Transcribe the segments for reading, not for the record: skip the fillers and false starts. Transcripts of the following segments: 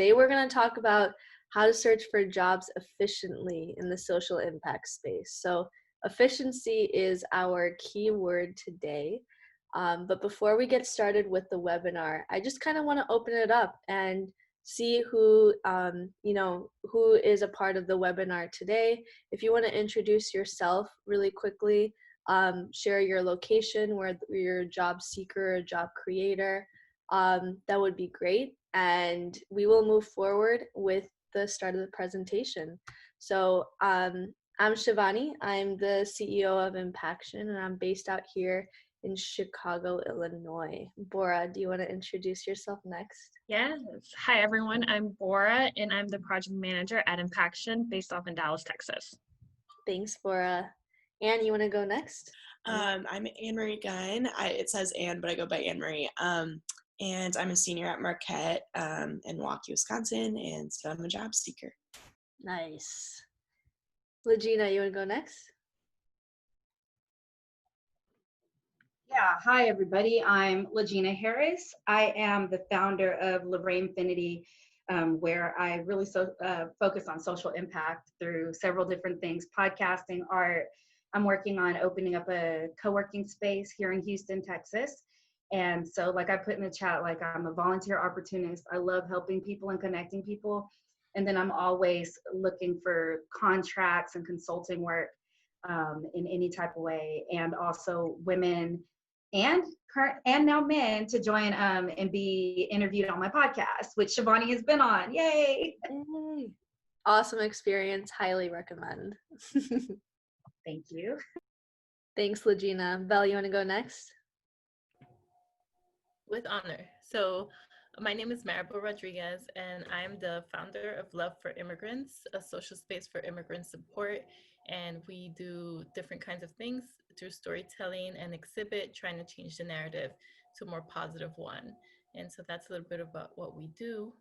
today we're going to talk about how to search for jobs efficiently in the social impact space. So efficiency is our key word today. But before we get started with the webinar, I just kind of want to open it up and see who, who is a part of the webinar today. If you want to introduce yourself really quickly, share your location, where you're a job seeker or job creator, that would be great. And we will move forward with the start of the presentation. So I'm Shivani. I'm the CEO of Impaction, and I'm based out here in Chicago, Illinois. Bora, do you want to introduce yourself next? Yes. Hi, everyone. I'm Bora, and I'm the project manager at Impaction, based off in Dallas, Texas. Thanks, Bora. Anne, you want to go next? I'm Anne-Marie Gunn. It says Anne, but I go by Anne-Marie. And I'm a senior at Marquette in Milwaukee, Wisconsin, and so I'm a job seeker. Nice. Legina, you want to go next? Yeah, hi everybody. I'm Legina Harris. I am the founder of Lorraine Infinity, where I really focus on social impact through several different things: podcasting, art. I'm working on opening up a co-working space here in Houston, Texas. And so, like I put in the chat, like I'm a volunteer opportunist. I love helping people and connecting people. And then I'm always looking for contracts and consulting work in any type of way, and also women and now men to join and be interviewed on my podcast, which Shivani has been on. Yay! Awesome experience. Highly recommend. Thank you. Thanks, Legina. Belle, you want to go next? With honor. So my name is Maribel Rodriguez, and I'm the founder of Love for Immigrants, a social space for immigrant support. And we do different kinds of things through storytelling and exhibit, trying to change the narrative to a more positive one. And so that's a little bit about what we do.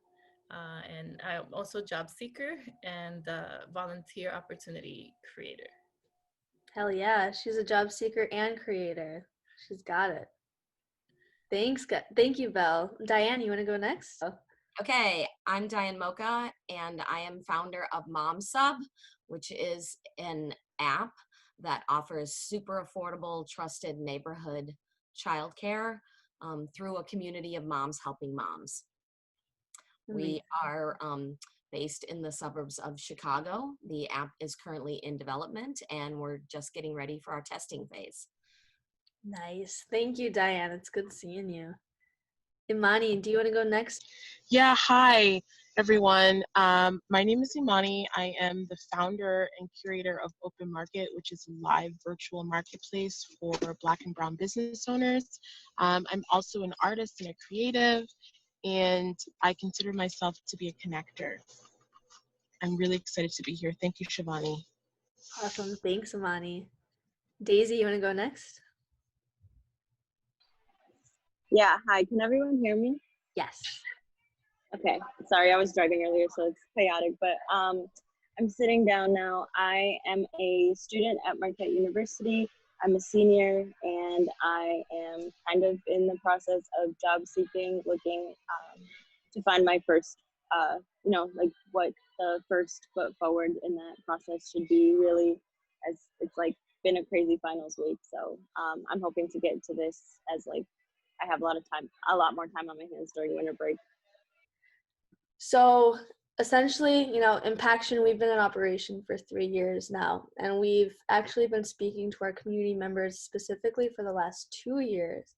And I'm also a job seeker and volunteer opportunity creator. Hell yeah, she's a job seeker and creator. She's got it. Thanks. Thank you, Belle. Diane, you want to go next? Okay, I'm Diane Mocha, and I am founder of MomSub, which is an app that offers super affordable, trusted neighborhood childcare through a community of moms helping moms. We are based in the suburbs of Chicago. The app is currently in development, and we're just getting ready for our testing phase. Nice. Thank you, Diane. It's good seeing you. Imani, do you want to go next? Yeah, hi, everyone. My name is Imani. I am the founder and curator of Open Market, which is a live virtual marketplace for Black and Brown business owners. I'm also an artist and a creative, and I consider myself to be a connector. I'm really excited to be here. Thank you, Shivani. Awesome. Thanks, Imani. Daisy, you want to go next? Yeah, hi, can everyone hear me? Yes. Okay, sorry, I was driving earlier, so it's chaotic, but I'm sitting down now. I am a student at Marquette University. I'm a senior, and I am kind of in the process of job seeking, looking to find my first, like what the first foot forward in that process should be, really, as it's like been a crazy finals week. So I'm hoping to get to this as like I have a lot more time on my hands during winter break. So essentially, Impaction, we've been in operation for 3 years now, and we've actually been speaking to our community members specifically for the last 2 years.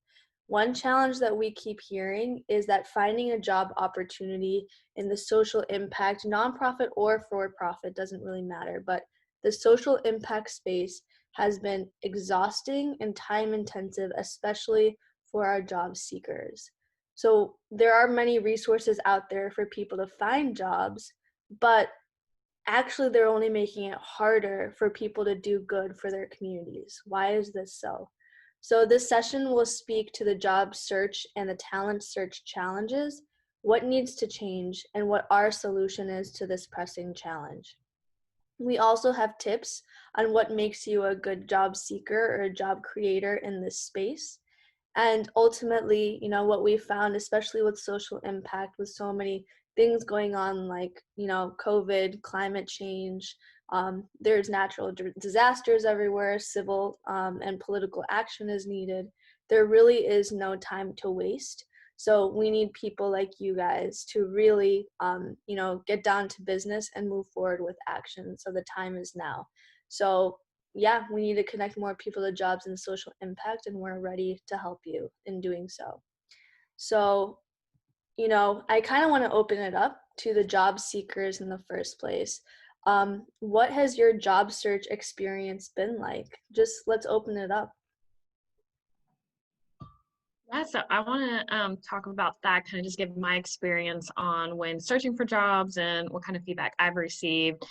One challenge that we keep hearing is that finding a job opportunity in the social impact, nonprofit or for-profit, doesn't really matter, but the social impact space has been exhausting and time-intensive, especially for our job seekers. So there are many resources out there for people to find jobs, but actually they're only making it harder for people to do good for their communities. Why is this so? So this session will speak to the job search and the talent search challenges, what needs to change, and what our solution is to this pressing challenge. We also have tips on what makes you a good job seeker or a job creator in this space. And ultimately, what we found, especially with social impact, with so many things going on like, COVID, climate change. There's natural disasters everywhere, civil and political action is needed. There really is no time to waste. So we need people like you guys to really, get down to business and move forward with action. So the time is now. So yeah, we need to connect more people to jobs and social impact, and we're ready to help you in doing so. So, I kind of want to open it up to the job seekers in the first place. What has your job search experience been like? Just let's open it up. Yeah, so I want to talk about that, kind of just give my experience on when searching for jobs and what kind of feedback I've received.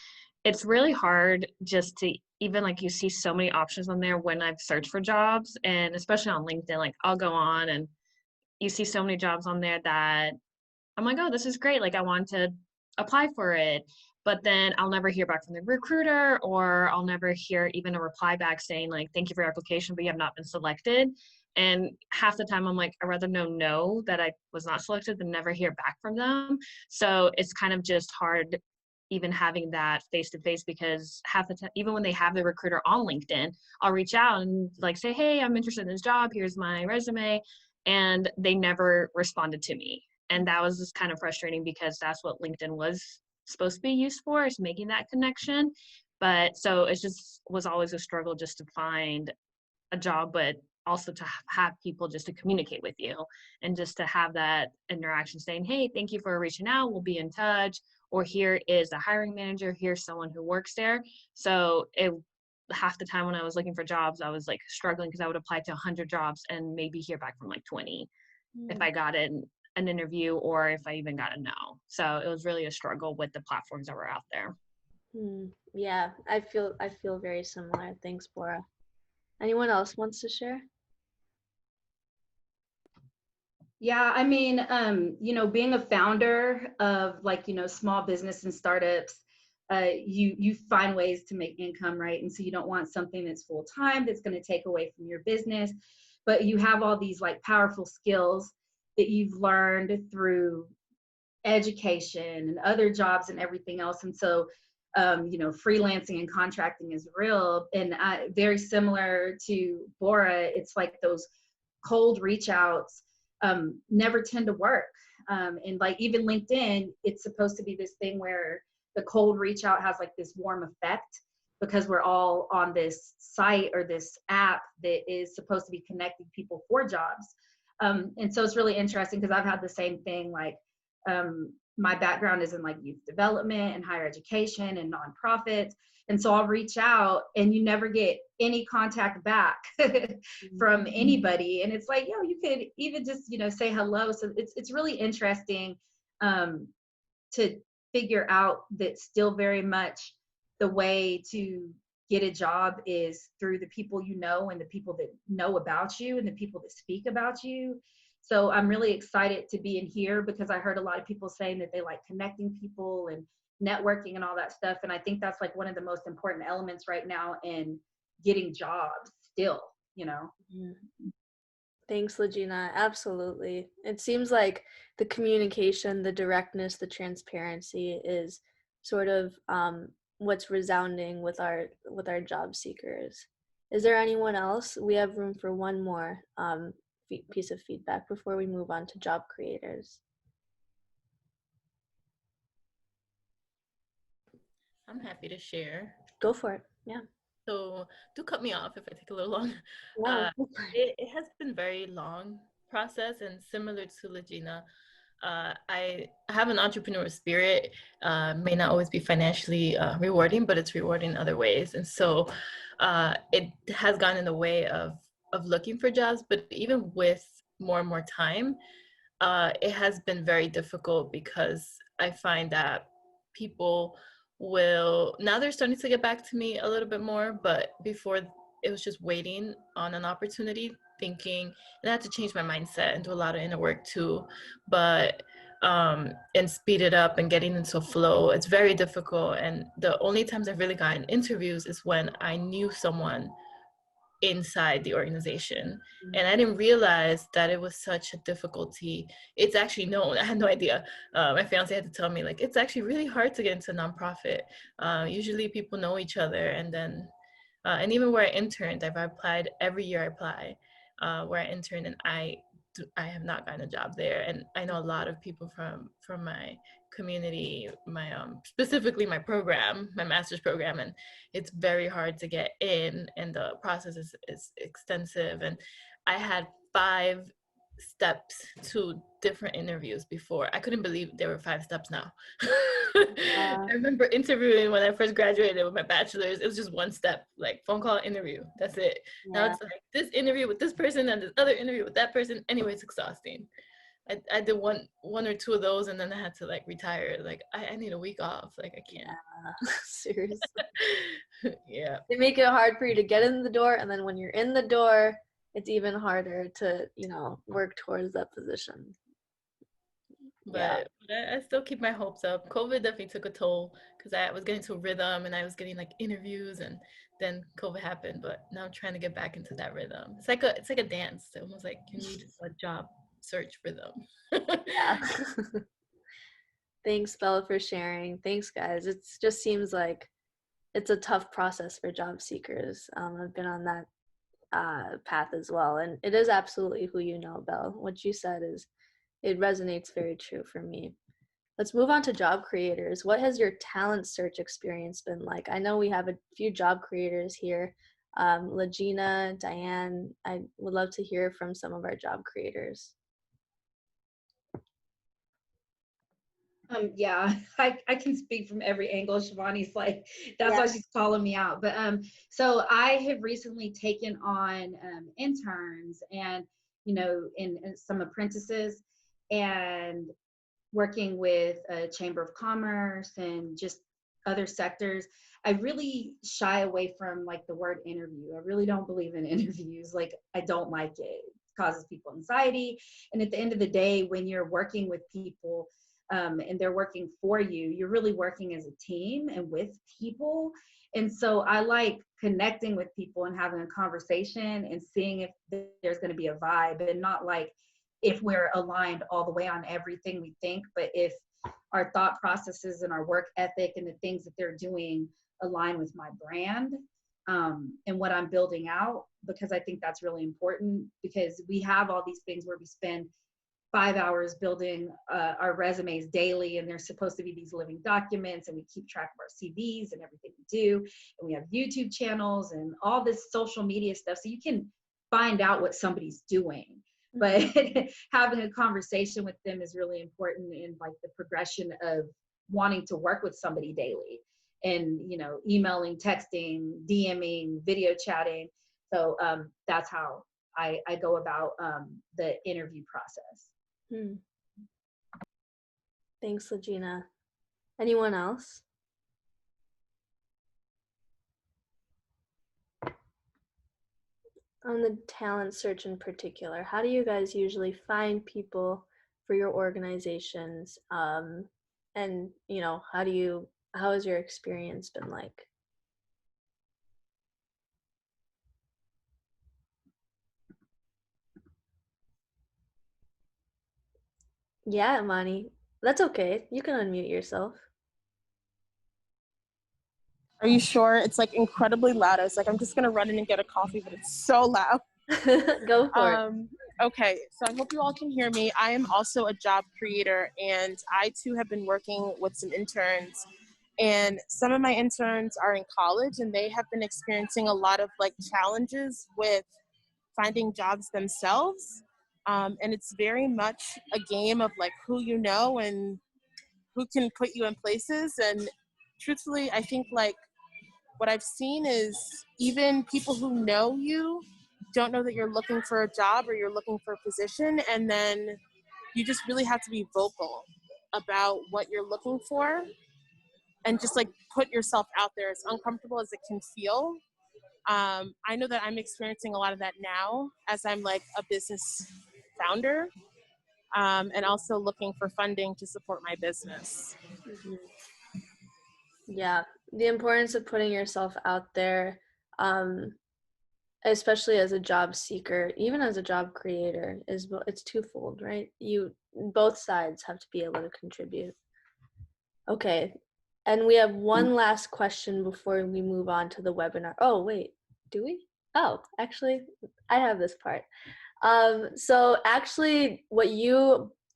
It's really hard just to even like you see so many options on there when I've searched for jobs, and especially on LinkedIn, like I'll go on and you see so many jobs on there that I'm like, oh, this is great. Like I want to apply for it. But then I'll never hear back from the recruiter, or I'll never hear even a reply back saying like, thank you for your application, but you have not been selected. And half the time I'm like, I'd rather know no, that I was not selected than never hear back from them. So it's kind of just hard even having that face to face, because half the time, even when they have the recruiter on LinkedIn, I'll reach out and like say, hey, I'm interested in this job. Here's my resume. And they never responded to me. And that was just kind of frustrating, because that's what LinkedIn was supposed to be used for, is making that connection. But so it just was always a struggle just to find a job, but also to have people just to communicate with you and just to have that interaction saying, hey, thank you for reaching out. We'll be in touch. Or here is the hiring manager. Here's someone who works there. So half the time when I was looking for jobs, I was like struggling, because I would apply to 100 jobs and maybe hear back from like 20 if I got an interview, or if I even got a no. So it was really a struggle with the platforms that were out there. Yeah, I feel very similar. Thanks, Bora. Anyone else wants to share? Yeah, I mean, being a founder of like, small business and startups, you find ways to make income, right? And so you don't want something that's full time that's going to take away from your business, but you have all these like powerful skills that you've learned through education and other jobs and everything else. And so, freelancing and contracting is real. And very similar to Bora, it's like those cold reach outs never tend to work. And like even LinkedIn, it's supposed to be this thing where the cold reach out has like this warm effect, because we're all on this site or this app that is supposed to be connecting people for jobs. And so it's really interesting, because I've had the same thing. Like my background is in like youth development and higher education and nonprofits. And so I'll reach out and you never get any contact back from anybody. And it's like, you could even just, say hello. So it's really interesting to figure out that still very much the way to get a job is through the people you know, and the people that know about you, and the people that speak about you. So I'm really excited to be in here, because I heard a lot of people saying that they like connecting people and networking and all that stuff. And I think that's like one of the most important elements right now in getting jobs still, Thanks, Legina. Absolutely. It seems like the communication, the directness, the transparency is sort of what's resounding with our job seekers. Is there anyone else? We have room for one more piece of feedback before we move on to job creators. I'm happy to share. Go for it. Yeah. So do cut me off if I take a little long. No, It has been very long process, and similar to Legina, I have an entrepreneur spirit. May not always be financially rewarding, but it's rewarding in other ways. And so it has gotten in the way of looking for jobs, but even with more and more time, it has been very difficult, because I find that people now they're starting to get back to me a little bit more, but before it was just waiting on an opportunity, thinking, and I had to change my mindset and do a lot of inner work too, but and speed it up and getting into a flow, it's very difficult. And the only times I've really gotten interviews is when I knew someone inside the organization. And I didn't realize that it was such a difficulty. It's actually known. I had no idea. My fiance had to tell me, like, it's actually really hard to get into nonprofit. Usually people know each other. And then, and even where I interned, I've applied every year I apply, where I interned, and I have not gotten a job there. And I know a lot of people from my community, my specifically my program, my master's program, and it's very hard to get in, and the process is extensive. And I had 5 steps to different interviews before. I couldn't believe there were 5 steps now. I remember interviewing when I first graduated with my bachelor's. It was just 1 step, like phone call, interview. That's it. Now it's like this interview with this person and this other interview with that person. Anyway, it's exhausting. I did one or 2 of those, and then I had to like retire. Like I need a week off. Like I can't. Seriously. Yeah. They make it hard for you to get in the door, and then when you're in the door, it's even harder to, work towards that position. But I still keep my hopes up. COVID definitely took a toll because I was getting to a rhythm, and I was getting like interviews, and then COVID happened. But now I'm trying to get back into that rhythm. It's like a dance. It's almost like you need a job search rhythm. Yeah. Thanks, Bella, for sharing. Thanks, guys. It just seems like it's a tough process for job seekers. I've been on that path as well, and it is absolutely who you know, Bella. What you said it resonates very true for me. Let's move on to job creators. What has your talent search experience been like? I know we have a few job creators here. Legina, Diane, I would love to hear from some of our job creators. Yeah, I can speak from every angle. Shivani's like, that's why she's calling me out. But so I have recently taken on interns and, in some apprentices, and working with a Chamber of Commerce and just other sectors. I really shy away from like the word interview. I really don't believe in interviews. Like, I don't like it. It causes people anxiety. And at the end of the day, when you're working with people, and they're working for you, you're really working as a team and with people. And so I like connecting with people and having a conversation and seeing if there's going to be a vibe, and not like if we're aligned all the way on everything we think, but if our thought processes and our work ethic and the things that they're doing align with my brand, and what I'm building out, because I think that's really important, because we have all these things where we spend 5 hours building our resumes daily, and they're supposed to be these living documents, and we keep track of our CVs and everything we do, and we have YouTube channels and all this social media stuff, so you can find out what somebody's doing. But having a conversation with them is really important in like the progression of wanting to work with somebody daily, and emailing, texting, DMing, video chatting. So that's how I go about the interview process. Thanks, Legina. Anyone else? On the talent search in particular, how do you guys usually find people for your organizations? And how has your experience been like? Yeah, Imani, that's okay. You can unmute yourself. Are you sure? It's like incredibly loud. I was like, I'm just gonna run in and get a coffee, but it's so loud. Go for it. Okay, so I hope you all can hear me. I am also a job creator, and I too have been working with some interns. And some of my interns are in college, and they have been experiencing a lot of like challenges with finding jobs themselves. And it's very much a game of like who you know and who can put you in places. And truthfully, I think like what I've seen is even people who know you don't know that you're looking for a job or you're looking for a position. And then you just really have to be vocal about what you're looking for and just like put yourself out there, as uncomfortable as it can feel. I know that I'm experiencing a lot of that now as I'm like a business founder, and also looking for funding to support my business. Yeah, the importance of putting yourself out there. especially as a job seeker, even as a job creator, it's twofold, right? Both sides have to be able to contribute. Okay, and we have one last question before we move on to the webinar. Oh, wait, do we? Oh, actually, I have this part. So actually,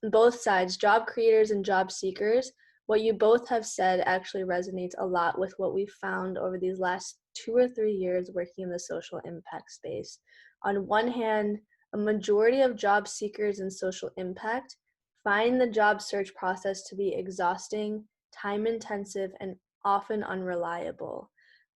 both sides, job creators and job seekers, what you both have said actually resonates a lot with what we've found over these last 2 or 3 years working in the social impact space. On one hand, a majority of job seekers in social impact find the job search process to be exhausting, time-intensive, and often unreliable.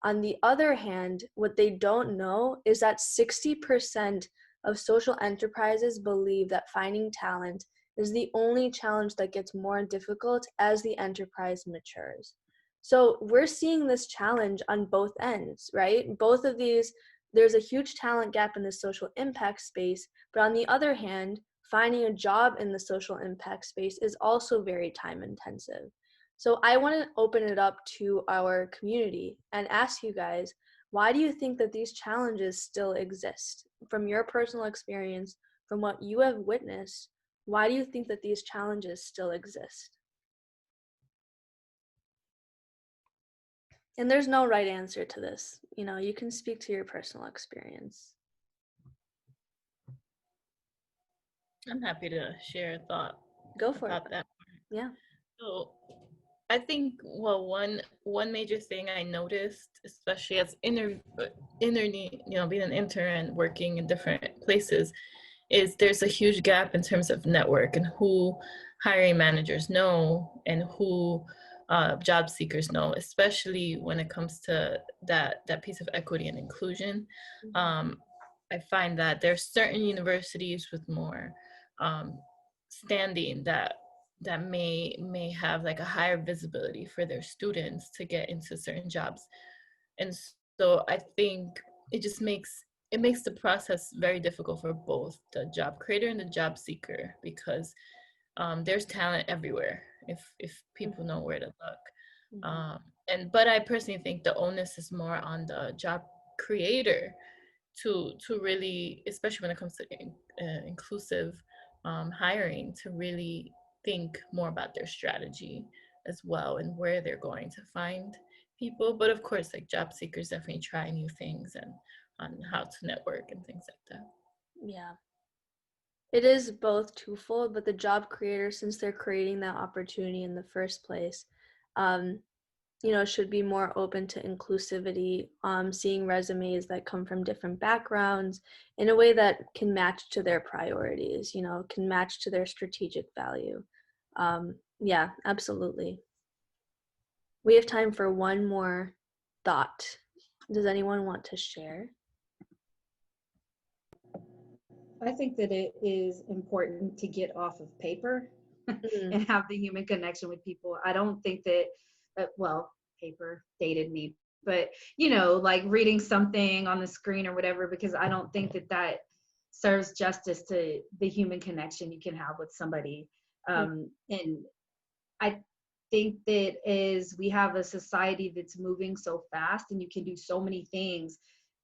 On the other hand, what they don't know is that 60% of social enterprises believe that finding talent is the only challenge that gets more difficult as the enterprise matures. So we're seeing this challenge on both ends, right? Both of these, there's a huge talent gap in the social impact space, but on the other hand, finding a job in the social impact space is also very time intensive. So I want to open it up to our community and ask you guys, why do you think that these challenges still exist? From your personal experience, from what you have witnessed, why do you think that these challenges still exist? And there's no right answer to this. You can speak to your personal experience. I'm happy to share a thought Go for about it. that. Yeah. So I think, well, one major thing I noticed, especially as being an intern and working in different places, is there's a huge gap in terms of network and who hiring managers know and who job seekers know, especially when it comes to that piece of equity and inclusion. I find that there's certain universities with more standing that may have like a higher visibility for their students to get into certain jobs. And so I think it makes the process very difficult for both the job creator and the job seeker, because there's talent everywhere if people know where to look. But I personally think the onus is more on the job creator to really, especially when it comes to inclusive hiring, to really think more about their strategy as well and where they're going to find people. But of course, like, job seekers definitely try new things and on how to network and things like that. Yeah. It is both twofold, but the job creators, since they're creating that opportunity in the first place, should be more open to inclusivity, seeing resumes that come from different backgrounds in a way that can match to their priorities, can match to their strategic value. Yeah, absolutely. We have time for one more thought. Does anyone want to share? I think that it is important to get off of paper and have the human connection with people. I don't think that, paper dated me, but like reading something on the screen or whatever, because I don't think that serves justice to the human connection you can have with somebody. And I think that as we have a society that's moving so fast and you can do so many things,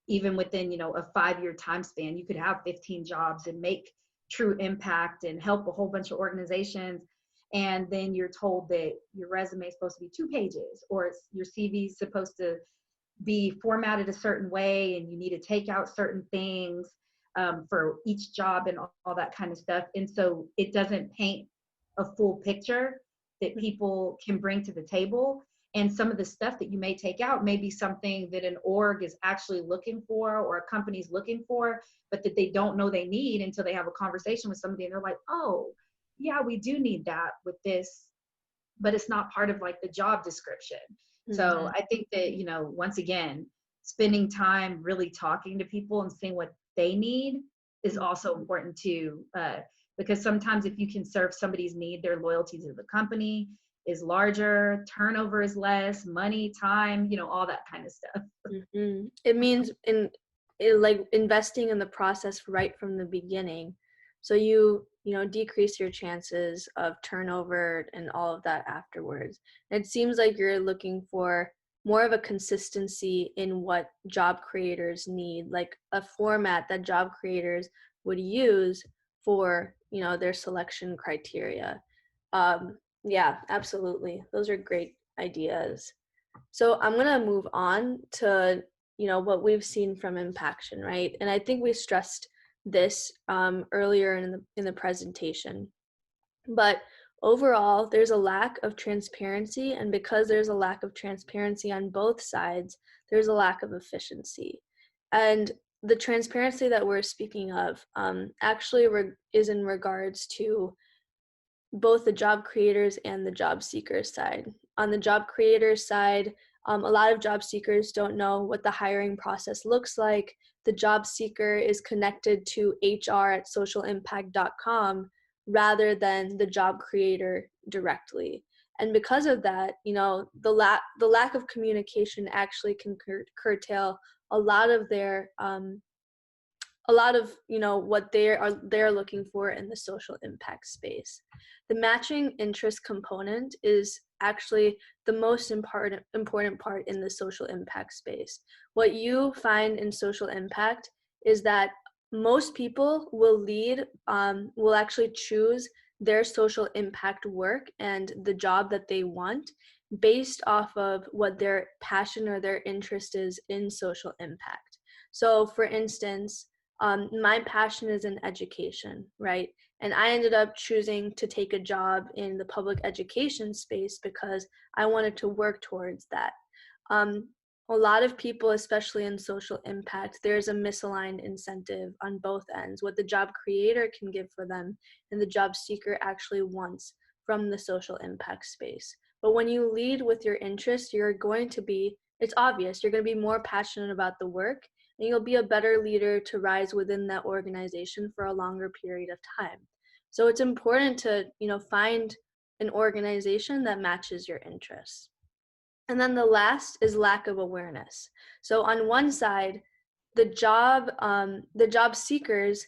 even within, a 5-year time span, you could have 15 jobs and make true impact and help a whole bunch of organizations. And then you're told that your resume is supposed to be 2 pages, or your CV is supposed to be formatted a certain way, and you need to take out certain things for each job and all that kind of stuff. And so it doesn't paint a full picture that people can bring to the table. And some of the stuff that you may take out may be something that an org is actually looking for, or a company's looking for, but that they don't know they need until they have a conversation with somebody and they're like, oh, yeah, we do need that with this, but it's not part of like the job description. So I think that, once again, spending time really talking to people and seeing what they need is also important too, because sometimes if you can serve somebody's need, their loyalty to the company is larger, turnover is less, money, time, all that kind of stuff. It means like investing in the process right from the beginning, so you decrease your chances of turnover and all of that afterwards. It seems like you're looking for more of a consistency in what job creators need, like a format that job creators would use for, you know, their selection criteria. Yeah, absolutely. Those are great ideas. So I'm gonna move on to, you know, what we've seen from Impaction, right? And I think we stressed this earlier in the presentation. But overall, there's a lack of transparency, and because there's a lack of transparency on both sides, there's a lack of efficiency. And the transparency that we're speaking of actually is in regards to both the job creators and the job seekers side. On the job creators side, a lot of job seekers don't know what the hiring process looks like. The job seeker is connected to hr@socialimpact.com rather than the job creator directly. And because of that, you know, the lack of communication actually can curtail a lot of their you know, what they're looking for in the social impact space. The matching interest component is actually the most important part in the social impact space. What you find in social impact is that most people will actually choose their social impact work and the job that they want based off of what their passion or their interest is in social impact. So for instance, my passion is in education, right? And I ended up choosing to take a job in the public education space because I wanted to work towards that. A lot of people, especially in social impact, there's a misaligned incentive on both ends, what the job creator can give for them and the job seeker actually wants from the social impact space. But when you lead with your interest, it's obvious, you're going to be more passionate about the work, and you'll be a better leader to rise within that organization for a longer period of time. So it's important to, you know, find an organization that matches your interests. And then the last is lack of awareness. So on one side, the job seekers,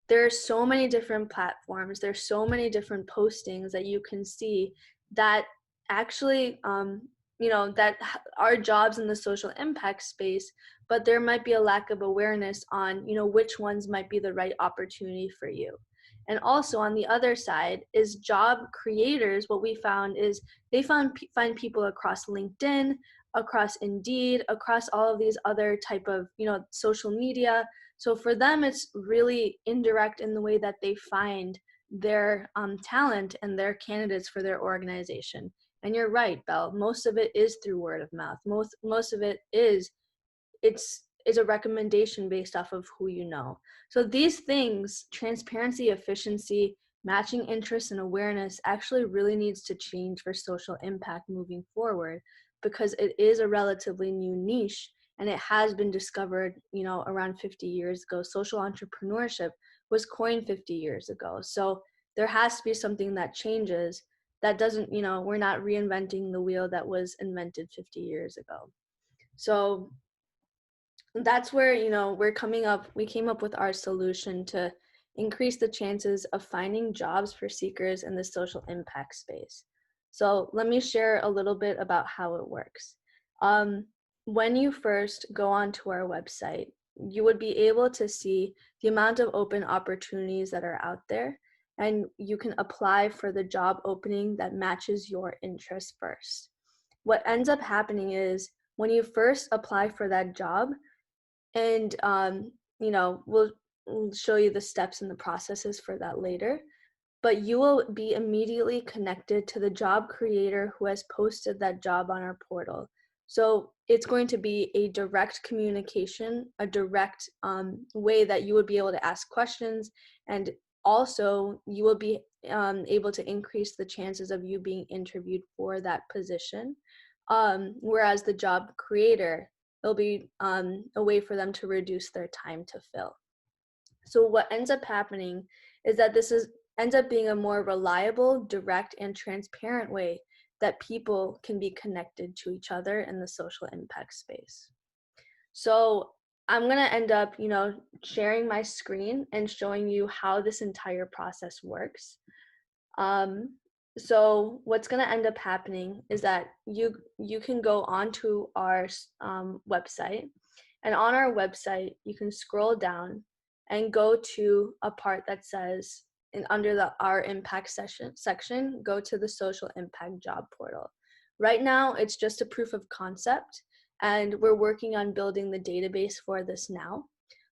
there are so many different platforms, there's so many different postings that you can see that actually, you know, that are jobs in the social impact space, but there might be a lack of awareness on, you know, which ones might be the right opportunity for you. And also on the other side is job creators. What we found is they find people across LinkedIn, across Indeed, across all of these other type of, you know, social media. So for them, it's really indirect in the way that they find their talent and their candidates for their organization. And you're right, Belle. Most of it is through word of mouth. Most of it is a recommendation based off of who you know. So these things, transparency, efficiency, matching interests, and awareness actually really needs to change for social impact moving forward, because it is a relatively new niche and it has been discovered, you know, around 50 years ago. Social entrepreneurship was coined 50 years ago. So there has to be something that changes that doesn't, you know, we're not reinventing the wheel that was invented 50 years ago. So that's where, you know, we came up with our solution to increase the chances of finding jobs for seekers in the social impact space. So let me share a little bit about how it works. When you first go onto our website, you would be able to see the amount of open opportunities that are out there, and you can apply for the job opening that matches your interest first. What ends up happening is when you first apply for that job, and you know, we'll show you the steps and the processes for that later, but you will be immediately connected to the job creator who has posted that job on our portal. So it's going to be a direct communication, a direct way that you would be able to ask questions, and also you will be able to increase the chances of you being interviewed for that position. Whereas the job creator, it'll be a way for them to reduce their time to fill. So what ends up happening is that ends up being a more reliable, direct, and transparent way that people can be connected to each other in the social impact space. So I'm going to end up, you know, sharing my screen and showing you how this entire process works. So what's going to end up happening is that you can go onto our website, and on our website you can scroll down and go to a part that says, and under the our impact section, go to the social impact job portal. Right now it's just a proof of concept, and we're working on building the database for this now.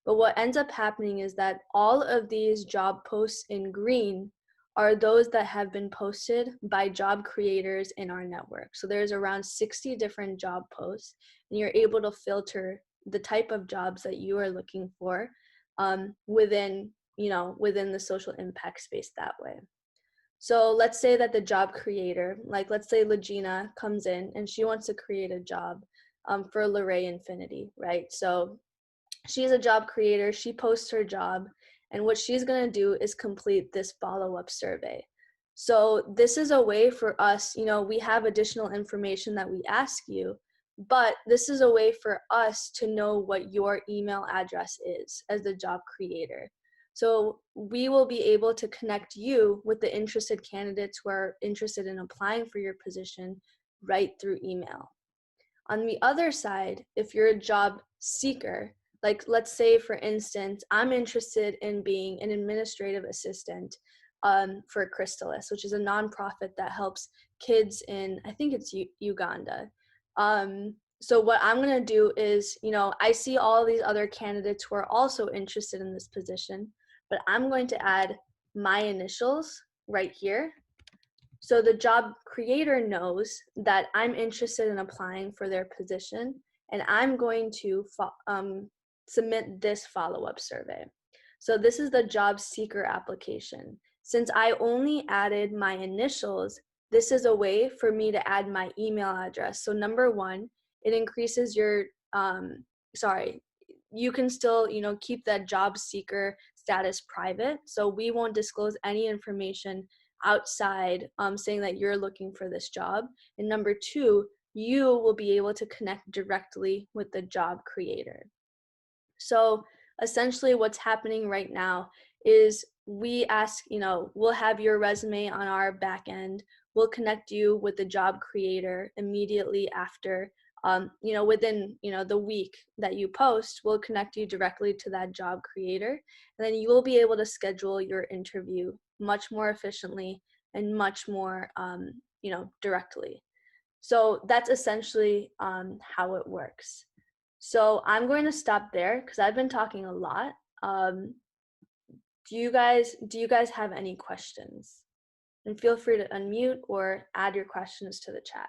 But what ends up happening is that all of these job posts in green are those that have been posted by job creators in our network. So there's around 60 different job posts, and you're able to filter the type of jobs that you are looking for within the social impact space that way. So let's say that the job creator, like let's say Legina comes in and she wants to create a job for Luray Infinity, right? So she's a job creator, she posts her job, and what she's going to do is complete this follow-up survey. So this is a way for us, we have additional information that we ask you, but this is a way for us to know what your email address is as the job creator. So we will be able to connect you with the interested candidates who are interested in applying for your position right through email. On the other side, if you're a job seeker, like let's say, for instance, I'm interested in being an administrative assistant for Chrysalis, which is a nonprofit that helps kids in, I think it's Uganda. So what I'm going to do is, I see all these other candidates who are also interested in this position, but I'm going to add my initials right here. So the job creator knows that I'm interested in applying for their position, and I'm going to submit this follow-up survey. So this is the job seeker application. Since I only added my initials, this is a way for me to add my email address. So number one, it increases your, you can still, keep that job seeker status private. So we won't disclose any information outside saying that you're looking for this job. And number two, you will be able to connect directly with the job creator. So essentially what's happening right now is we ask, we'll have your resume on our back end. We'll connect you with the job creator immediately after, within, the week that you post, we'll connect you directly to that job creator. And then you will be able to schedule your interview much more efficiently and much more, directly. So that's essentially how it works. So I'm going to stop there because I've been talking a lot. Do you guys have any questions? And feel free to unmute or add your questions to the chat.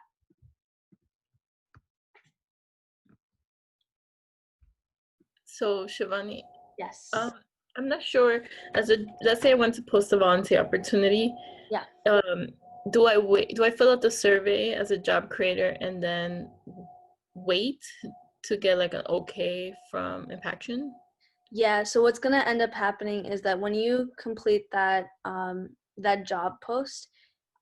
So Shivani, Yes. I'm not sure. Let's say I want to post a volunteer opportunity. Yeah. Do I fill out the survey as a job creator and then wait to get like an okay from Impaction? Yeah, so what's going to end up happening is that when you complete that that job post,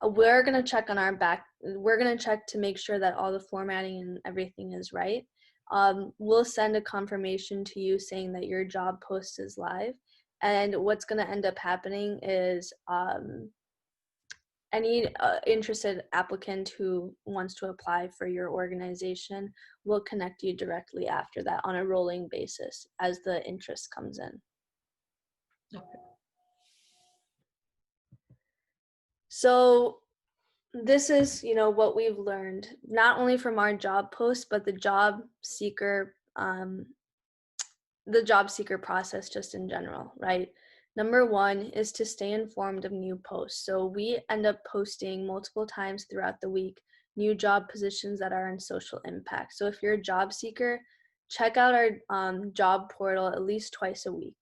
we're going to check on our back. We're going to check to make sure that all the formatting and everything is right. We'll send a confirmation to you saying that your job post is live. And what's going to end up happening is any interested applicant who wants to apply for your organization will connect you directly after that on a rolling basis as the interest comes in. Okay. So this is, what we've learned, not only from our job post, but the job seeker process just in general, right? Number one is to stay informed of new posts. So we end up posting multiple times throughout the week new job positions that are in social impact. So if you're a job seeker, check out our job portal at least twice a week.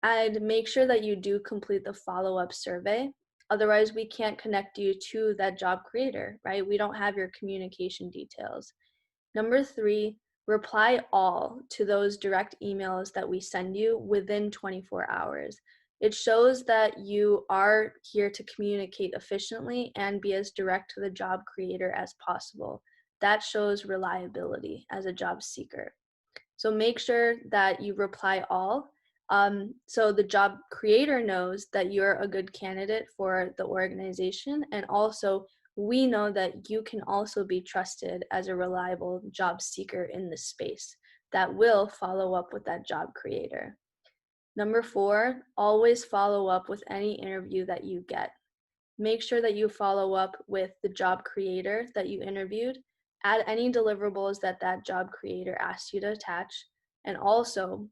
And make sure that you do complete the follow-up survey. Otherwise, we can't connect you to that job creator, right? We don't have your communication details. Number three, reply all to those direct emails that we send you within 24 hours. It shows that you are here to communicate efficiently and be as direct to the job creator as possible. That shows reliability as a job seeker. So make sure that you reply all. So the job creator knows that you're a good candidate for the organization, and also we know that you can also be trusted as a reliable job seeker in this space that will follow up with that job creator. Number 4, always follow up with any interview that you get. Make sure that you follow up with the job creator that you interviewed, add any deliverables that that job creator asked you to attach, and also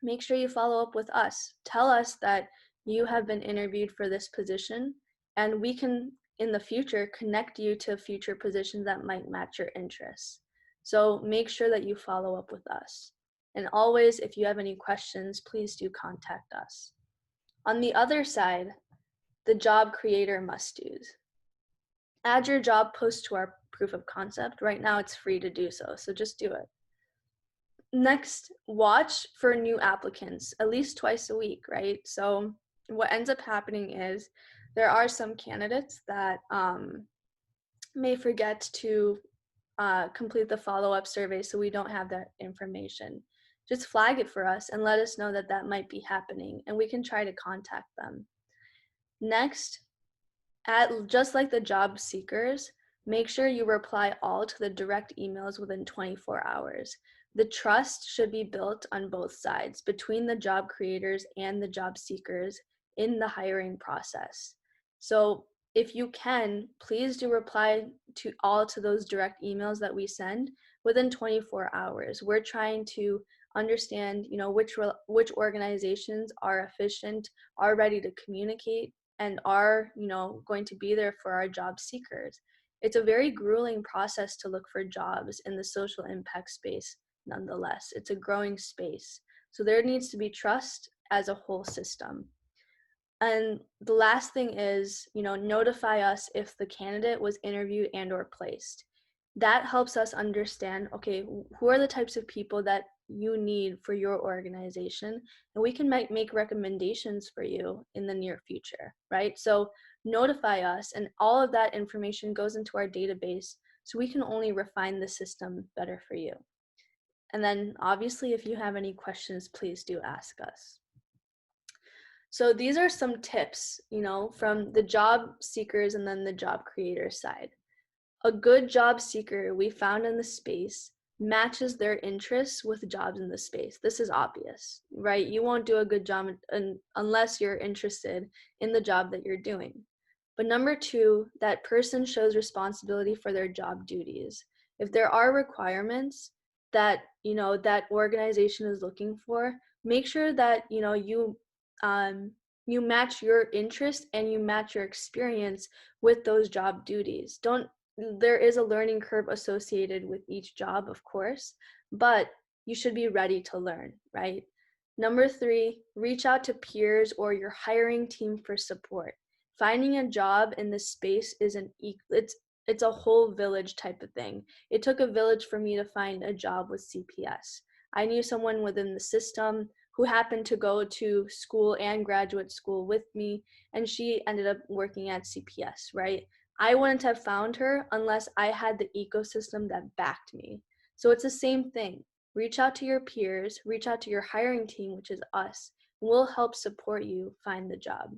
make sure you follow up with us. Tell us that you have been interviewed for this position, and we can, in the future, connect you to future positions that might match your interests. So make sure that you follow up with us. And always, if you have any questions, please do contact us. On the other side, the job creator must-dos. Add your job post to our proof of concept. Right now, it's free to do so, so just do it. Next, watch for new applicants at least twice a week, right? So what ends up happening is there are some candidates that may forget to complete the follow-up survey, so we don't have that information. Just flag it for us and let us know that that might be happening, and we can try to contact them. Next, just like the job seekers, make sure you reply all to the direct emails within 24 hours. The trust should be built on both sides, between the job creators and the job seekers in the hiring process. So if you can, please do reply to all to those direct emails that we send within 24 hours. We're trying to understand, which organizations are efficient, are ready to communicate, and are, going to be there for our job seekers. It's a very grueling process to look for jobs in the social impact space. Nonetheless, it's a growing space. So there needs to be trust as a whole system. And the last thing is, notify us if the candidate was interviewed and or placed. That helps us understand, okay, who are the types of people that you need for your organization, and we can make recommendations for you in the near future, right? So notify us, and all of that information goes into our database, so we can only refine the system better for you. And then obviously, if you have any questions, please do ask us. So these are some tips, from the job seekers and then the job creators side. A good job seeker we found in the space matches their interests with jobs in the space. This is obvious, right? You won't do a good job unless you're interested in the job that you're doing. But number 2, that person shows responsibility for their job duties. If there are requirements that, that organization is looking for, make sure that, you match your interest and you match your experience with those job duties. There is a learning curve associated with each job, of course, but you should be ready to learn, right? Number 3, reach out to peers or your hiring team for support. Finding a job in this space it's a whole village type of thing. It took a village for me to find a job with CPS. I knew someone within the system who happened to go to school and graduate school with me, and she ended up working at CPS, right? I wouldn't have found her unless I had the ecosystem that backed me. So it's the same thing. Reach out to your peers, reach out to your hiring team, which is us. We'll help support you find the job.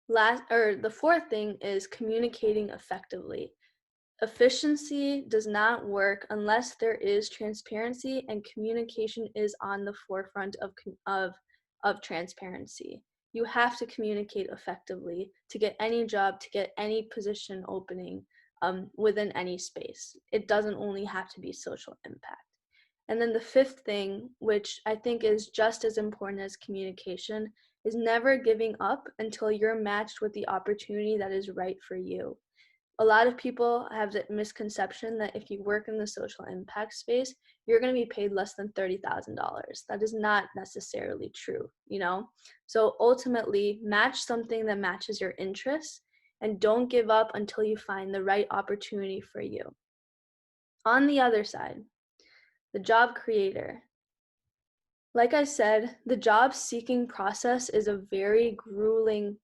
The 4th thing is communicating effectively. Efficiency does not work unless there is transparency, and communication is on the forefront of transparency. You have to communicate effectively to get any job, to get any position opening within any space. It doesn't only have to be social impact. And then the 5th thing, which I think is just as important as communication, is never giving up until you're matched with the opportunity that is right for you. A lot of people have the misconception that if you work in the social impact space, you're going to be paid less than $30,000. That is not necessarily true, So ultimately, match something that matches your interests, and don't give up until you find the right opportunity for you. On the other side, the job creator. Like I said, the job seeking process is a very grueling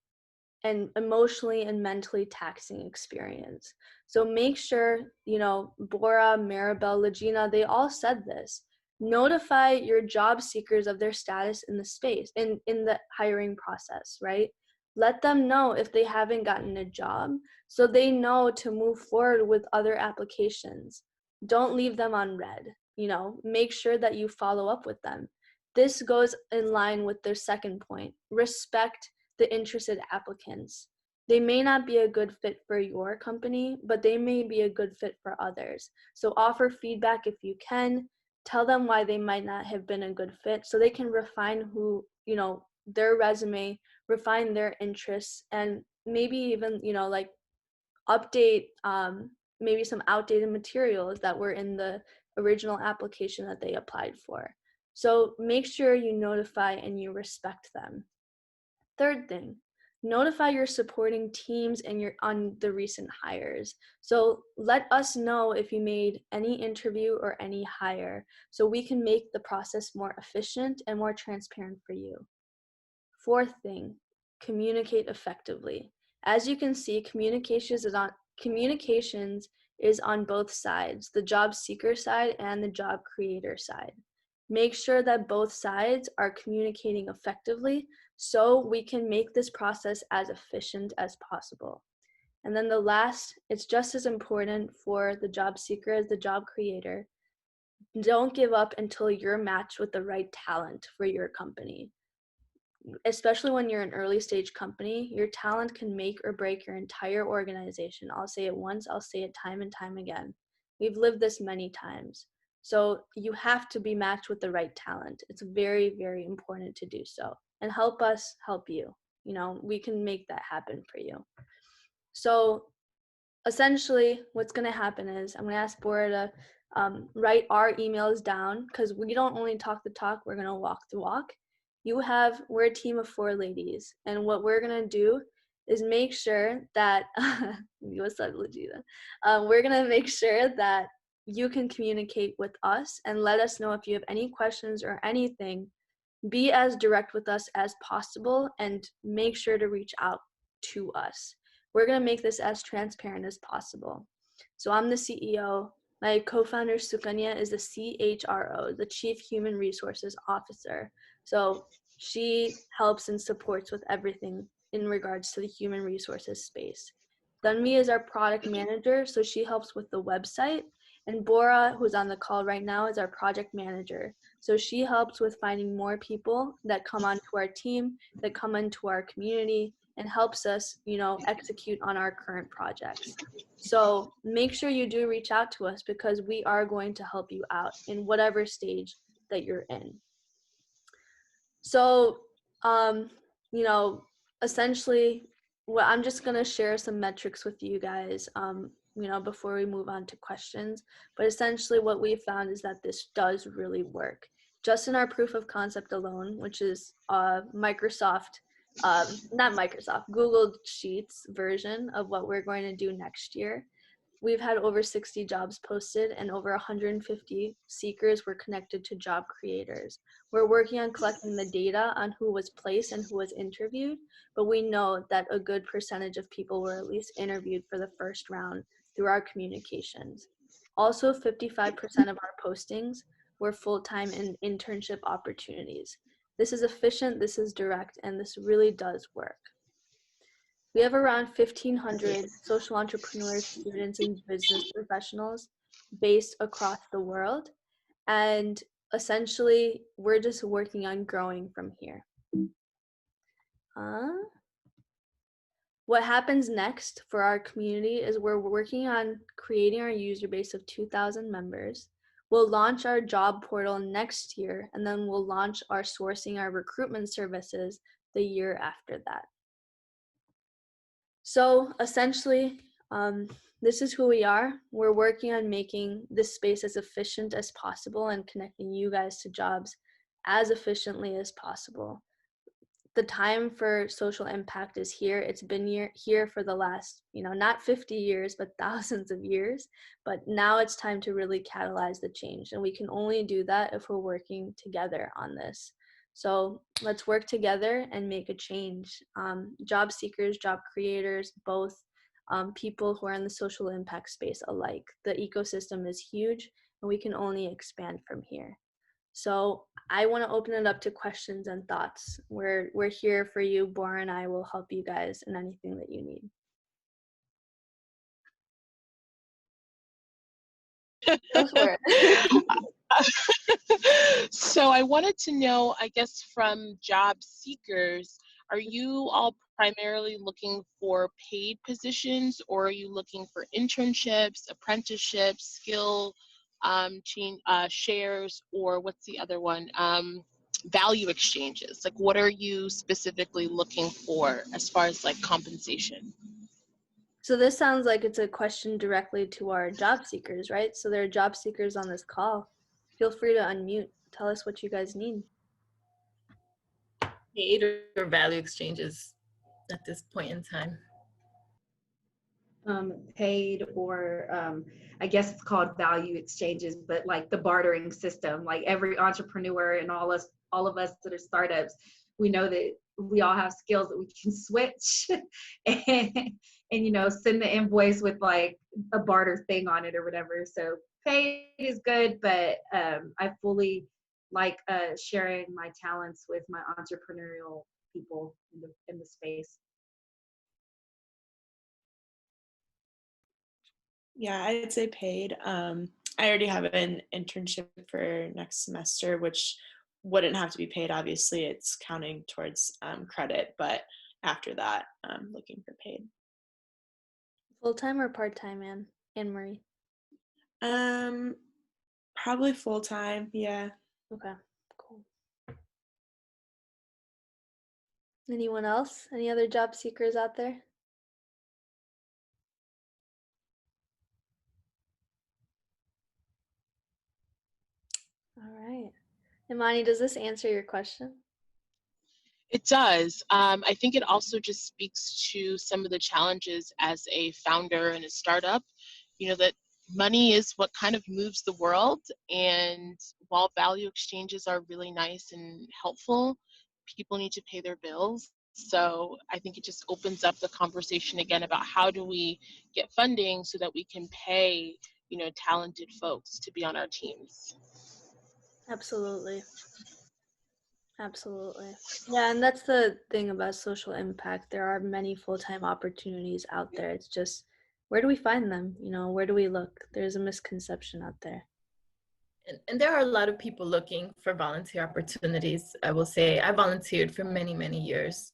and emotionally and mentally taxing experience. So make sure, Bora, Maribel, Legina, they all said this. Notify your job seekers of their status in the space, in the hiring process, right? Let them know if they haven't gotten a job so they know to move forward with other applications. Don't leave them on red, make sure that you follow up with them. This goes in line with their second point. Respect the interested applicants. They may not be a good fit for your company, but they may be a good fit for others. So offer feedback if you can. Tell them why they might not have been a good fit so they can refine their resume, refine their interests, and maybe even, like update maybe some outdated materials that were in the original application that they applied for. So make sure you notify and you respect them. Third thing, notify your supporting teams and on the recent hires. So let us know if you made any interview or any hire so we can make the process more efficient and more transparent for you. Fourth thing, communicate effectively. As you can see, communications is on both sides, the job seeker side and the job creator side. Make sure that both sides are communicating effectively so we can make this process as efficient as possible. And then the last, it's just as important for the job seeker as the job creator. Don't give up until you're matched with the right talent for your company. Especially when you're an early stage company, your talent can make or break your entire organization. I'll say it once, I'll say it time and time again. We've lived this many times. So you have to be matched with the right talent. It's very, very important to do so. And help us help you. We can make that happen for you. So essentially what's going to happen is I'm going to ask Bora to write our emails down, because we don't only talk the talk, we're going to walk the walk. We're a team of 4 ladies, and what we're going to do is make sure that what's up, Legita? We're going to make sure that you can communicate with us and let us know if you have any questions or anything. Be as direct with us as possible and make sure to reach out to us. We're going to make this as transparent as possible. So I'm the CEO. My co-founder Sukanya is the CHRO, the Chief Human Resources Officer. So she helps and supports with everything in regards to the human resources space. Dunmi is our product manager, so she helps with the website. And Bora, who's on the call right now, is our project manager. So she helps with finding more people that come onto our team, that come into our community, and helps us, execute on our current projects. So make sure you do reach out to us, because we are going to help you out in whatever stage that you're in. So, essentially, I'm just going to share some metrics with you guys, before we move on to questions. But essentially what we found is that this does really work. Just in our proof of concept alone, which is Google Sheets version of what we're going to do next year. We've had over 60 jobs posted and over 150 seekers were connected to job creators. We're working on collecting the data on who was placed and who was interviewed, but we know that a good percentage of people were at least interviewed for the first round through our communications. Also, 55% of our postings were full-time and internship opportunities. This is efficient, this is direct, and this really does work. We have around 1,500 social entrepreneurs, students, and business professionals based across the world. And essentially, we're just working on growing from here. What happens next for our community is we're working on creating our user base of 2,000 members. We'll launch our job portal next year, and then we'll launch our sourcing, our recruitment services the year after that. So essentially, this is who we are. We're working on making this space as efficient as possible and connecting you guys to jobs as efficiently as possible. The time for social impact is here. It's been here for the last, not 50 years, but thousands of years. But now it's time to really catalyze the change. And we can only do that if we're working together on this. So let's work together and make a change. Job seekers, job creators, both people who are in the social impact space alike. The ecosystem is huge and we can only expand from here. So I want to open it up to questions and thoughts. We're here for you. Bora and I will help you guys in anything that you need. Go for it. So I wanted to know, I guess, from job seekers, are you all primarily looking for paid positions, or are you looking for internships, apprenticeships, skill shares, or what's the other one? Value exchanges. Like, what are you specifically looking for as far as like compensation? So this sounds like it's a question directly to our job seekers, right? So there are job seekers on this call. Feel free to unmute. Tell us what you guys need. Paid or value exchanges at this point in time. Paid or I guess it's called value exchanges, but like the bartering system, like every entrepreneur and all of us that are startups, we know that we all have skills that we can switch and send the invoice with like a barter thing on it or whatever. So paid is good, but I fully like sharing my talents with my entrepreneurial people in the space. Yeah, I'd say paid. I already have an internship for next semester, which wouldn't have to be paid. Obviously, it's counting towards credit, but after that, I'm looking for paid. Full-time or part-time, Anne-Marie? Probably full time. Yeah. Okay, cool. Anyone else? Any other job seekers out there? All right. Imani, does this answer your question? It does. I think it also just speaks to some of the challenges as a founder and a startup, that money is what kind of moves the world. And while value exchanges are really nice and helpful, people need to pay their bills. So I think it just opens up the conversation again about how do we get funding so that we can pay, talented folks to be on our teams. Absolutely. Absolutely. Yeah, and that's the thing about social impact. There are many full-time opportunities out there. It's just, where do we find them? Where do we look? There's a misconception out there. And there are a lot of people looking for volunteer opportunities. I will say I volunteered for many, many years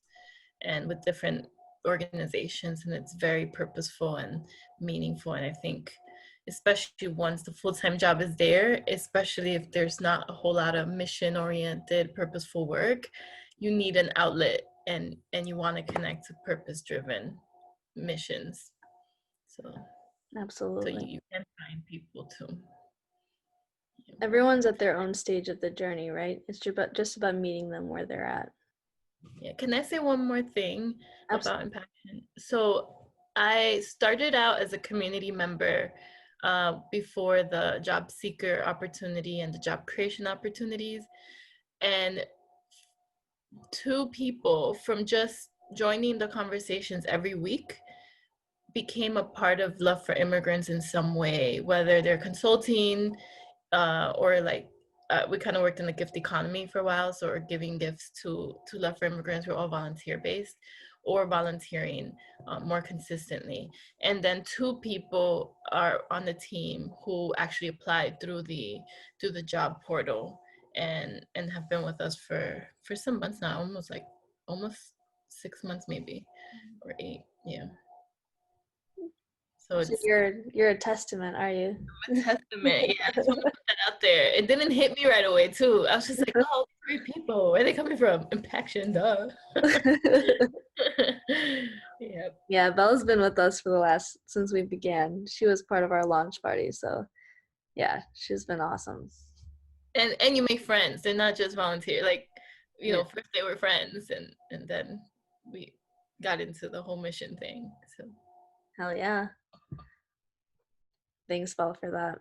and with different organizations, and it's very purposeful and meaningful. And I think especially once the full-time job is there, especially if there's not a whole lot of mission-oriented, purposeful work, you need an outlet and you want to connect to purpose-driven missions. So Absolutely. you can find people too. Everyone's at their own stage of the journey, right? It's just about meeting them where they're at. Yeah. Can I say one more thing Absolutely. about Impaction? So I started out as a community member before the job seeker opportunity and the job creation opportunities. And 2 people from just joining the conversations every week became a part of Love for Immigrants in some way, whether they're consulting or like we kind of worked in the gift economy for a while, so we're giving gifts to Love for Immigrants. We're all volunteer based or volunteering more consistently. And then 2 people are on the team who actually applied through the job portal and have been with us for some months now, almost 6 months maybe, or 8. Yeah. So So it's you're a testament, are you? a testament. Yeah, I just want to put that out there. It didn't hit me right away too. I was just like, oh, 3 people. Where are they coming from? Impaction, duh. Yep. Yeah, Bella's been with us for since we began. She was part of our launch party, so yeah, she's been awesome. And you make friends. They're not just volunteer. Like, Yeah. first they were friends and then we got into the whole mission thing. So Hell yeah. Thanks, Belle, for that.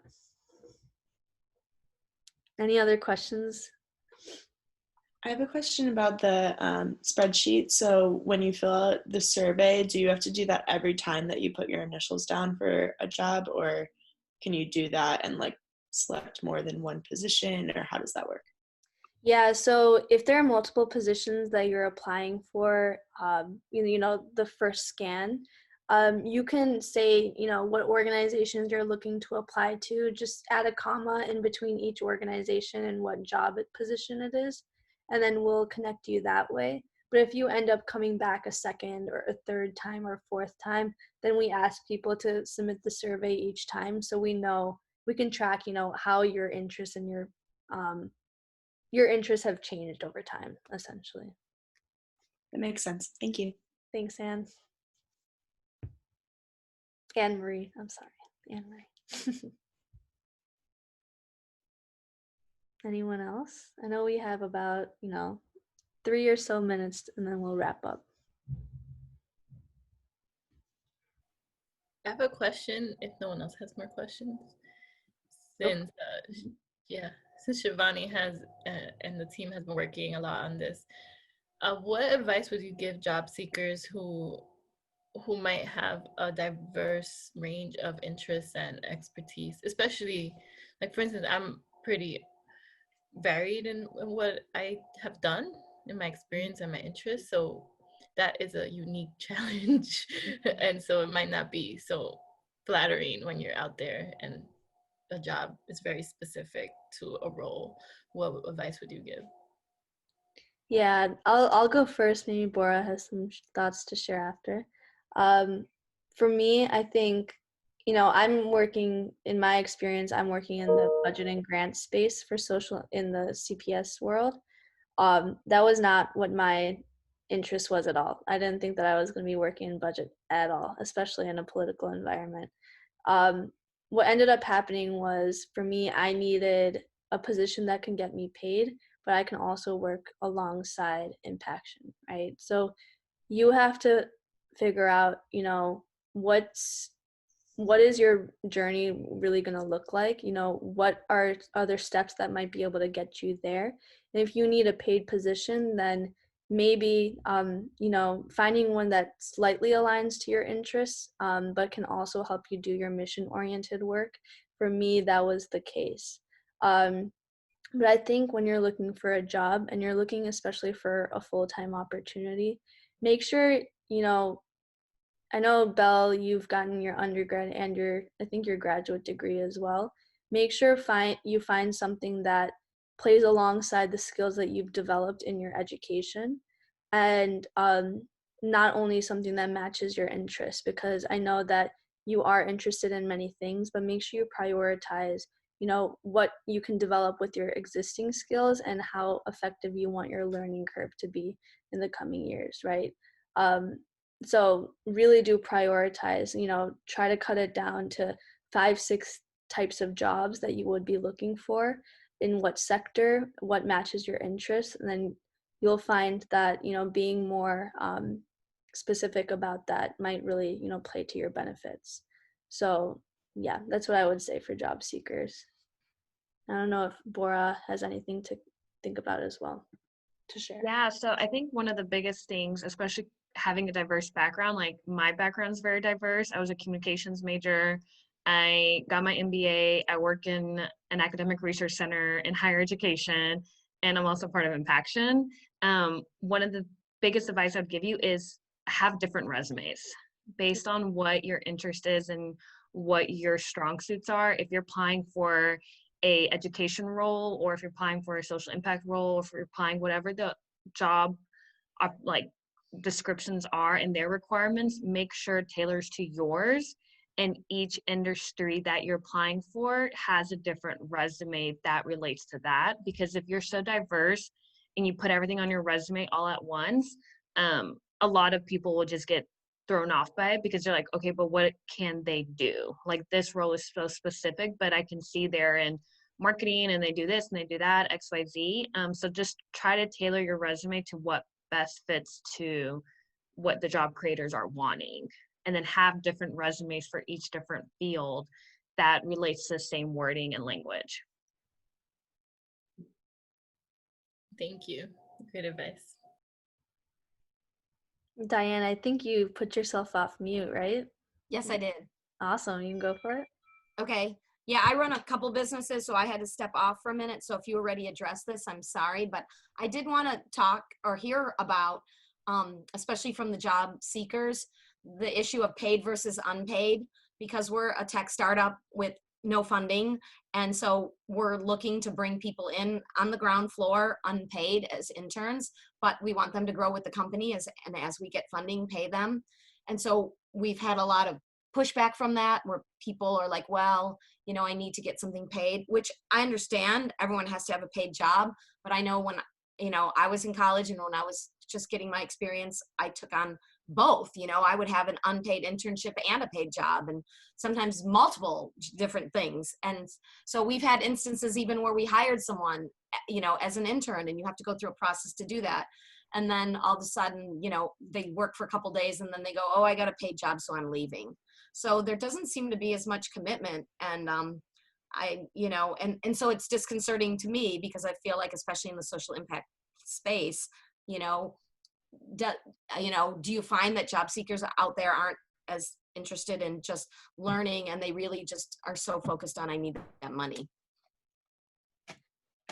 Any other questions? I have a question about the spreadsheet. So when you fill out the survey, do you have to do that every time that you put your initials down for a job, or can you do that and like select more than one position, or how does that work? Yeah, so if there are multiple positions that you're applying for, the first scan, you can say, what organizations you're looking to apply to. Just add a comma in between each organization and what position it is, and then we'll connect you that way. But if you end up coming back a second or a third time or fourth time, then we ask people to submit the survey each time so we can track, how um, your interests have changed over time, essentially. That makes sense. Thank you. Thanks, Anne. Anne Marie. I'm sorry. Anne Marie. Anyone else? I know we have about, 3 or so minutes and then we'll wrap up. I have a question if no one else has more questions. Since, since Shivani has and the team has been working a lot on this, what advice would you give job seekers who might have a diverse range of interests and expertise, especially, like, for instance, I'm pretty varied in what I have done in my experience and my interests, so that is a unique challenge. And so it might not be so flattering when you're out there and a job is very specific to a role. What advice would you give? Yeah, I'll go first. Maybe Bora has some thoughts to share after. For me, I think, I'm working in my experience. I'm working in the budget and grant space for social in the CPS world. That was not what my interest was at all. I didn't think that I was going to be working in budget at all, especially in a political environment. Um, what ended up happening was, for me, I needed a position that can get me paid, but I can also work alongside Impaction, right? So you have to figure out, what is your journey really going to look like? What are other steps that might be able to get you there? And if you need a paid position, then maybe, finding one that slightly aligns to your interests, but can also help you do your mission-oriented work. For me, that was the case. But I think when you're looking for a job and you're looking especially for a full-time opportunity, make sure, I know, Belle, you've gotten your undergrad and I think your graduate degree as well. Make sure you find something that plays alongside the skills that you've developed in your education, and not only something that matches your interests, because I know that you are interested in many things, but make sure you prioritize, what you can develop with your existing skills and how effective you want your learning curve to be in the coming years, right? Um, so really do prioritize, try to cut it down to 5-6 types of jobs that you would be looking for, in what sector, what matches your interests, and then you'll find that, being more specific about that might really, play to your benefits. So yeah, that's what I would say for job seekers. I don't know if Bora has anything to think about as well to share. Yeah, so I think one of the biggest things, especially having a diverse background, like my background is very diverse. I was a communications major. I got my MBA. I work in an academic research center in higher education, and I'm also part of Impaction. One of the biggest advice I'd give you is have different resumes based on what your interest is and what your strong suits are. If you're applying for a education role, or if you're applying for a social impact role, or if you're applying whatever the job like descriptions are and their requirements, make sure it tailors to yours, and each industry that you're applying for has a different resume that relates to that. Because if you're so diverse and you put everything on your resume all at once, a lot of people will just get thrown off by it, because they're like, okay, but what can they do? Like, this role is so specific, but I can see they're in marketing and they do this and they do that, XYZ. So just try to tailor your resume to what best fits to what the job creators are wanting, and then have different resumes for each different field that relates to the same wording and language. Thank you. Great advice. Diane, I think you put yourself off mute, right? Yes, I did. Awesome. You can go for it. Okay. Yeah, I run a couple businesses, so I had to step off for a minute. So if you already addressed this, I'm sorry, but I did want to talk or hear about, especially from the job seekers, the issue of paid versus unpaid, because we're a tech startup with no funding. And so we're looking to bring people in on the ground floor unpaid as interns, but we want them to grow with the company and as we get funding, pay them. And so we've had a lot of pushback from that where people are like, well, I need to get something paid, which I understand. Everyone has to have a paid job. But I know when, I was in college and when I was just getting my experience, I took on both. I would have an unpaid internship and a paid job, and sometimes multiple different things. And so we've had instances even where we hired someone, as an intern, and you have to go through a process to do that. And then all of a sudden, they work for a couple days and then they go, oh, I got a paid job, so I'm leaving. So there doesn't seem to be as much commitment. And and so it's disconcerting to me because I feel like, especially in the social impact space, do, do you find that job seekers out there aren't as interested in just learning, and they really just are so focused on, I need that money?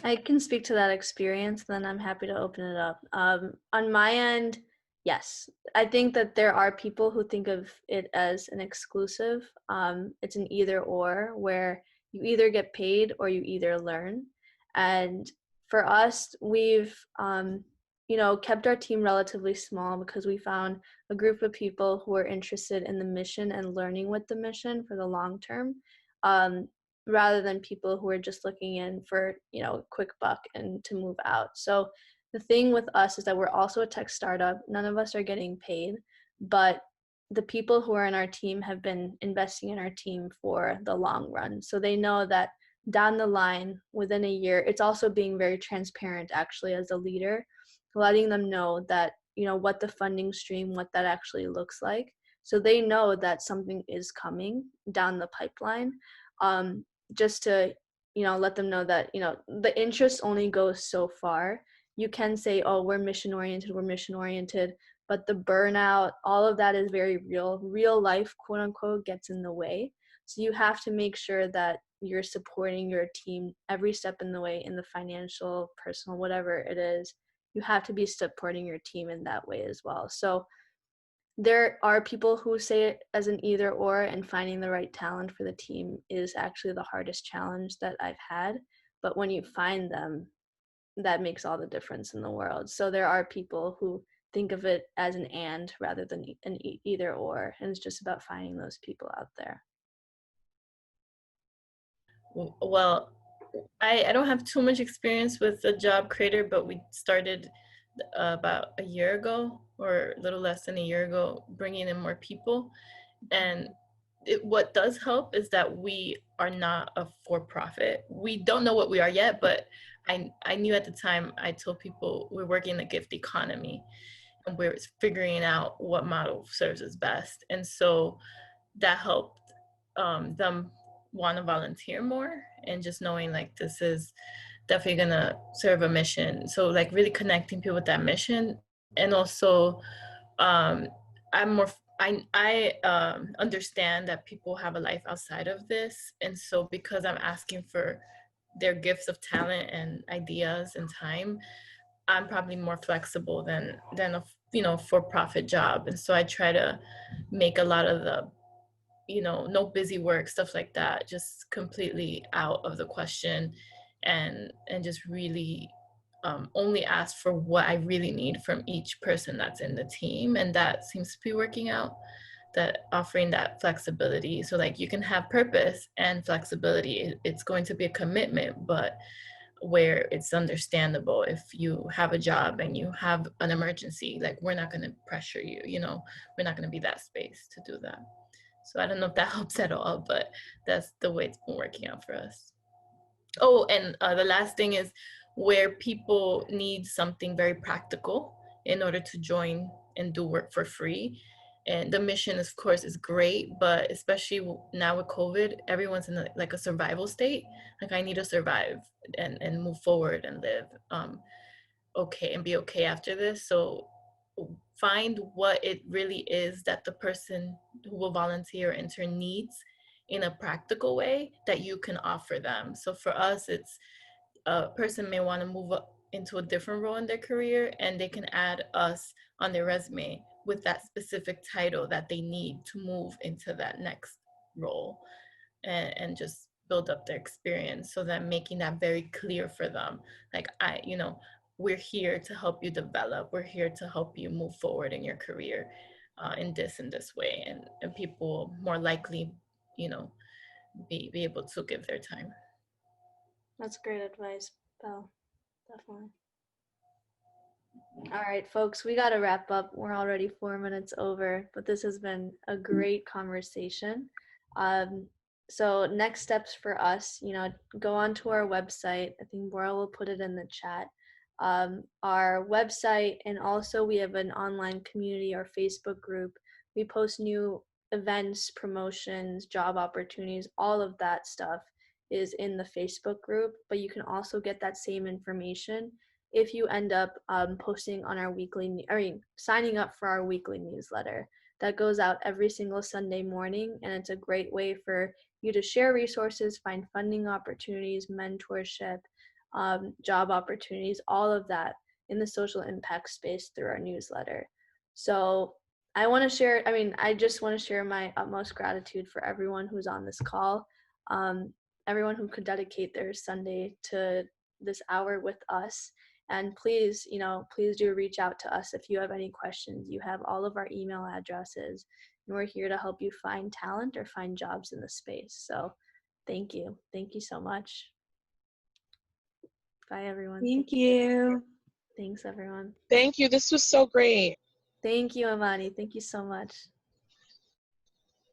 I can speak to that experience, then I'm happy to open it up. On my end, yes, I think that there are people who think of it as an exclusive. It's an either or, where you either get paid or you either learn. And for us, we've kept our team relatively small because we found a group of people who are interested in the mission and learning with the mission for the long term. Rather than people who are just looking in for, a quick buck and to move out. So the thing with us is that we're also a tech startup. None of us are getting paid, but the people who are in our team have been investing in our team for the long run. So they know that down the line, within a year, it's also being very transparent, actually, as a leader, letting them know that, what the funding stream, what that actually looks like. So they know that something is coming down the pipeline. Just to let them know that the interest only goes so far. You can say, oh, we're mission oriented, but the burnout, all of that is very real life, quote unquote, gets in the way. So you have to make sure that you're supporting your team every step in the way, in the financial, personal, whatever it is. You have to be supporting your team in that way as well. So there are people who say it as an either or, and finding the right talent for the team is actually the hardest challenge that I've had. But when you find them, that makes all the difference in the world. So there are people who think of it as an and rather than an either or, and it's just about finding those people out there. Well, I don't have too much experience with the job creator, but we started about a year ago, or a little less than a year ago, bringing in more people. And what does help is that we are not a for-profit. We don't know what we are yet, but I knew at the time. I told people we're working in the gift economy and we're figuring out what model serves us best. And so that helped them want to volunteer more, and just knowing like this is definitely gonna serve a mission. So like really connecting people with that mission. And also I'm more I understand that people have a life outside of this, and so because I'm asking for their gifts of talent and ideas and time, I'm probably more flexible than a for-profit job. And so I try to make a lot of the no busy work, stuff like that, just completely out of the question, and just really only ask for what I really need from each person that's in the team. And that seems to be working out, that offering that flexibility. So like you can have purpose and flexibility. It's going to be a commitment, but where it's understandable. If you have a job and you have an emergency, like we're not going to pressure you, we're not going to be that space to do that. So I don't know if that helps at all, but that's the way it's been working out for us. Oh, and the last thing is where people need something very practical in order to join and do work for free. And the mission, of course, is great, but especially now with COVID, everyone's in a survival state. Like I need to survive and move forward and live okay and be okay after this. So find what it really is that the person who will volunteer or intern needs, in a practical way that you can offer them. So for us, it's a person may want to move up into a different role in their career, and they can add us on their resume with that specific title that they need to move into that next role, and just build up their experience. So that making that very clear for them, like, we're here to help you develop, we're here to help you move forward in your career, in this way, and people more likely, be able to give their time. That's great advice, Belle. Definitely. All right, folks, we got to wrap up. We're already 4 minutes over, but this has been a great conversation. So next steps for us, go onto our website. I think Bora will put it in the chat. Our website, and also we have an online community, our Facebook group. We post new events, promotions, job opportunities, all of that stuff is in the Facebook group, but you can also get that same information if you end up posting on our signing up for our weekly newsletter that goes out every single Sunday morning. And it's a great way for you to share resources, find funding opportunities, mentorship, job opportunities, all of that in the social impact space through our newsletter. So I just want to share my utmost gratitude for everyone who's on this call, everyone who could dedicate their Sunday to this hour with us. And please do reach out to us if you have any questions. You have all of our email addresses, and we're here to help you find talent or find jobs in the space. So thank you. Thank you so much. Bye, everyone. Thank you. Thanks, everyone. Thank you. This was so great. Thank you, Imani. Thank you so much.